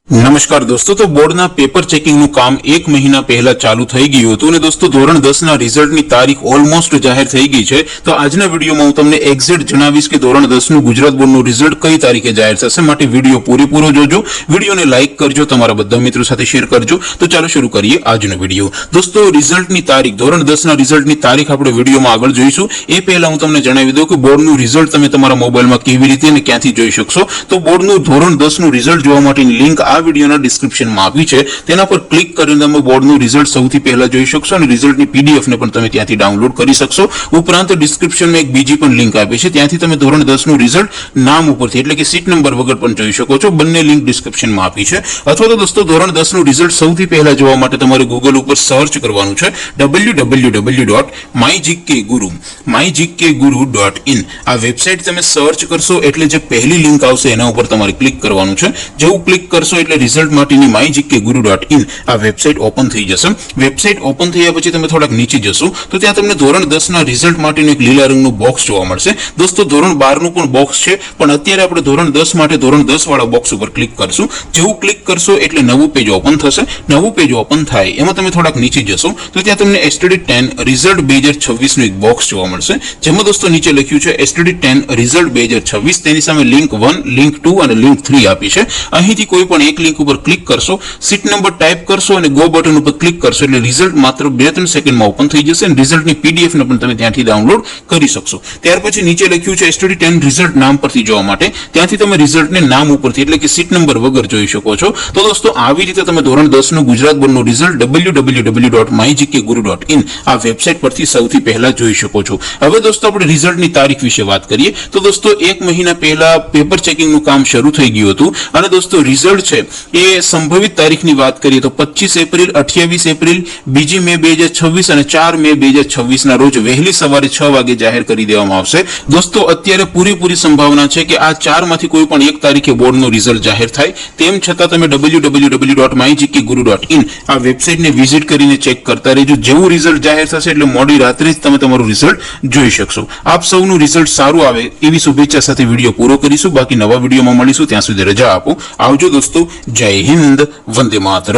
નમસ્કાર દોસ્તો, તો બોર્ડના પેપર ચેકિંગનું કામ 1 મહિના પહેલા ચાલુ થઈ ગયું હતું અને દોસ્તો ધોરણ 10 ના રિઝલ્ટની તારીખ ઓલમોસ્ટ જાહેર થઈ ગઈ છે। તો આજના વિડીયોમાં હું તમને એક્ઝેક્ટ જણાવીશ કે ધોરણ 10 નું ગુજરાત બોર્ડનું રિઝલ્ટ કઈ તારીખે જાહેર થશે, માટે વિડીયો પૂરેપૂરો જોજો, વિડીયોને લાઈક કરજો, તમારા બધા મિત્રો સાથે શેર કરજો। તો ચાલો શરૂ કરીએ આજનો વિડીયો। દોસ્તો રિઝલ્ટની તારીખ, ધોરણ 10 ના રિઝલ્ટની તારીખ આપણે વિડીયોમાં આગળ જોઈશું। એ પહેલા હું તમને જણાવી દઉં કે બોર્ડનું રિઝલ્ટ તમે તમારા મોબાઈલમાં કેવી રીતે અને ક્યાંથી જોઈ શકશો। તો બોર્ડનું ધોરણ 10 નું રિઝલ્ટ જોવા માટેની લિંક આ વિડીયોના ડિસ્ક્રિપ્શનમાં આપી છે, તેના પર ક્લિક કરીને તમે બોર્ડનું રિઝલ્ટ સૌથી પહેલા જોઈ શકશો અને રિઝલ્ટની પીડીએફ ને પણ તમે ત્યાંથી ડાઉનલોડ કરી શકશો। ઉપરાંત ડિસ્ક્રિપ્શનમાં એક બીજી પણ લિંક આપી છે, ત્યાંથી તમે ધોરણ 10 નું રિઝલ્ટ નામ ઉપરથી એટલે કે સીટ નંબર વગર પણ જોઈ શકો છો। બંને લિંક ડિસ્ક્રિપ્શનમાં આપી છે। અથવા તો દોસ્તો ધોરણ 10 નું રિઝલ્ટ સૌથી પહેલા જોવા માટે તમારે ગૂગલ ઉપર સર્ચ કરવાનું છે www.mygkguru.in। આ વેબસાઇટ તમે સર્ચ કરશો એટલે જે પહેલી લિંક આવશે એના ઉપર તમારે ક્લિક કરવાનું છે। જેવું ક્લિક કરશો એટલે રિઝલ્ટ માટેની mygkguru.in આ વેબસાઇટ ઓપન થઈ જશે। વેબસાઇટ ઓપન થયા પછી તમે થોડાક નીચે જશો તો ત્યાં તમને ધોરણ 10 ના રિઝલ્ટ માટેનું એક લીલા રંગનું બોક્સ જોવા મળશે। દોસ્તો ધોરણ 12 નું પણ બોક્સ છે, પણ અત્યારે આપણે ધોરણ 10 માટે ધોરણ 10 વાળા બોક્સ ઉપર ક્લિક કરશું। જેવું ક્લિક કરશો એટલે નવું પેજ ઓપન થશે। નવું પેજ ઓપન થાય એમાં તમે થોડાક નીચે જશો તો ત્યાં તમને STD10 રિઝલ્ટ 2026 નું એક બોક્સ જોવા મળશે, જેમાં દોસ્તો નીચે લખ્યું છે STD10 રિઝલ્ટ 2026, તેની સામે લિંક 1, લિંક 2 અને લિંક 3 આપી છે। અહીંથી કોઈ પણ એક લિંક ઉપર ક્લિક કરશો, સીટ નંબર ટાઈપ કરશો અને ગો બટન ઉપર ક્લિક કરશો એટલે રિઝલ્ટ માત્ર 2-3 સેકન્ડમાં ઓપન થઈ જશે અને રિઝલ્ટની પીડીએફ ને પણ તમે ત્યાંથી ડાઉનલોડ કરી શકશો। ત્યાર પછી નીચે લખ્યું છે STD10 રિઝલ્ટ નામ પરથી જોવા માટે, ત્યાંથી તમે રિઝલ્ટને નામ ઉપરથી એટલે કે સીટ નંબર વગર જોઈ શકો છો। તો દોસ્તો આવી રીતે તમે ધોરણ 10 નું ગુજરાત બોર્ડનું રિઝલ્ટ www.mygkguru.in આ વેબસાઇટ પરથી સૌથી પહેલા જોઈ શકો છો। હવે દોસ્તો આપણે રિઝલ્ટની તારીખ વિશે વાત કરીએ તો દોસ્તો 1 મહિના પહેલા પેપર ચેકિંગનું કામ શરૂ થઈ ગયું હતું અને દોસ્તો રિઝલ્ટ છે એ સંભવિત તારીખની વાત કરીએ તો 25 એપ્રિલ, 28 એપ્રિલ, 2 મે 2026 અને 4 મે 2026 ના રોજ વહેલી સવારે 6 વાગે જાહેર કરી દેવામાં આવશે। દોસ્તો અત્યારે પૂરેપૂરી સંભાવના છે કે આ 4 માંથી કોઈ પણ એક તારીખે બોર્ડનું રિઝલ્ટ જાહેર થાય, તેમ છતાં તમે www.mygkguru.in આ વેબસાઇટને વિઝિટ કરીને ચેક કરતા રહેજો। જેવું રિઝલ્ટ જાહેર થશે એટલે મોડી રાત્રે જ તમે તમારું રિઝલ્ટ જોઈ શકશો। આપ સૌનું રિઝલ્ટ સારું આવે એવી શુભેચ્છા સાથે વિડીયો પૂરો કરીશું। બાકી નવા વિડીયોમાં મળીશું, ત્યાં સુધી રજા આપો। આવજો દોસ્તો, જય હિન્દ, વંદે માતરમ।